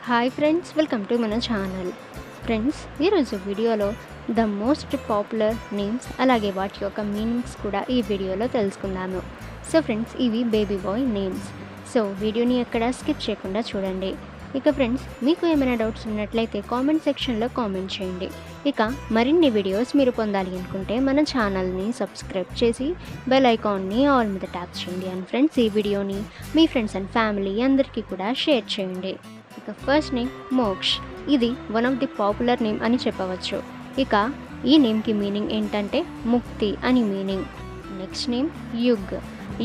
Hi friends, welcome to మన channel. Friends, ఈరోజు వీడియోలో ద మోస్ట్ పాపులర్ నేమ్స్ అలాగే వాటి యొక్క మీనింగ్స్ కూడా ఈ వీడియోలో తెలుసుకుందాము. సో ఫ్రెండ్స్, ఇవి బేబీ బాయ్ నేమ్స్. సో వీడియోని ఎక్కడ స్కిప్ చేయకుండా చూడండి. ఇక ఫ్రెండ్స్, మీకు ఏమైనా డౌట్స్ ఉన్నట్లయితే కామెంట్ సెక్షన్లో కామెంట్ చేయండి. ఇక మరిన్ని వీడియోస్ మీరు పొందాలి అనుకుంటే మన ఛానల్ని సబ్స్క్రైబ్ చేసి బెల్ ఐకాన్ని ఆల్ మీద ట్యాప్ చేయండి. అండ్ ఫ్రెండ్స్, ఈ వీడియోని మీ ఫ్రెండ్స్ అండ్ ఫ్యామిలీ అందరికీ కూడా షేర్ చేయండి. ఇక ఫస్ట్ నేమ్ మోక్ష్. ఇది one of the popular name అని చెప్పవచ్చు. ఇక ఈ నేమ్కి మీనింగ్ ఏంటంటే ముక్తి అని మీనింగ్. Next name Yug.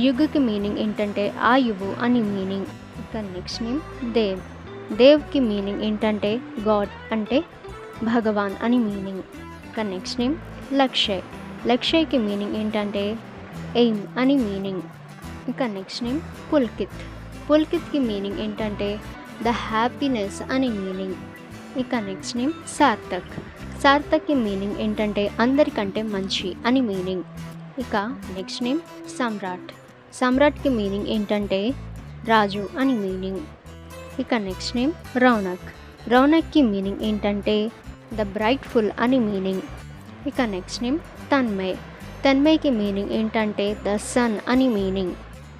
యుగ్కి మీనింగ్ ఏంటంటే ఆయువు అని మీనింగ్. ఇక నెక్స్ట్ నేమ్ దేవ్. దేవ్కి మీనింగ్ ఏంటంటే గాడ్ అంటే భగవాన్ అని మీనింగ్. ఇక నెక్స్ట్ నేమ్ లక్షయ్. లక్షయ్కి మీనింగ్ ఏంటంటే ఎయిమ్ అని మీనింగ్. ఇక నెక్స్ట్ నేమ్ పుల్కిత్. పుల్కిత్కి మీనింగ్ ఏంటంటే ద హ్యాపీనెస్ అని మీనింగ్. ఇక నెక్స్ట్ నేమ్ సార్థక్. సార్థక్కి మీనింగ్ ఏంటంటే అందరికంటే మంచి అని మీనింగ్. ఇక నెక్స్ట్ నేమ్ సమ్రాట్. సమ్రాట్కి మీనింగ్ ఏంటంటే రాజు అని మీనింగ్. ఇక నెక్స్ట్ నేమ్ రౌనక్. రౌనక్కి మీనింగ్ ఏంటంటే ద బ్రైట్ఫుల్ అని మీనింగ్. ఇక నెక్స్ట్ నేమ్ తన్మయ్. తన్మయ్కి మీనింగ్ ఏంటంటే ద సన్ అని మీనింగ్.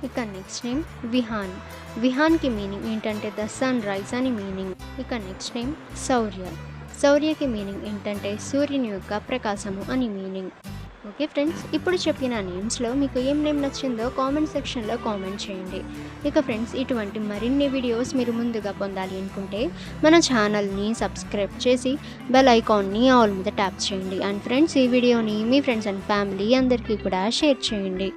ఇక నెక్స్ట్ నేమ్ విహాన్. విహాన్కి మీనింగ్ ఏంటంటే ద సన్ రైజ్ అని మీనింగ్. ఇక నెక్స్ట్ నేమ్ శౌర్య. శౌర్యకి మీనింగ్ ఏంటంటే సూర్యుని యొక్క ప్రకాశము అని మీనింగ్. ఓకే ఫ్రెండ్స్, ఇప్పుడు చెప్పిన నేమ్స్లో మీకు ఏం నేమ్ నచ్చిందో కామెంట్ సెక్షన్లో కామెంట్ చేయండి. ఇక ఫ్రెండ్స్, ఇటువంటి మరిన్ని వీడియోస్ మీరు ముందుగా పొందాలి అనుకుంటే మన ఛానల్ని సబ్స్క్రైబ్ చేసి బెల్ ఐకాన్ని ఆల్ మీద ట్యాప్ చేయండి. అండ్ ఫ్రెండ్స్, ఈ వీడియోని మీ ఫ్రెండ్స్ అండ్ ఫ్యామిలీ అందరికీ కూడా షేర్ చేయండి.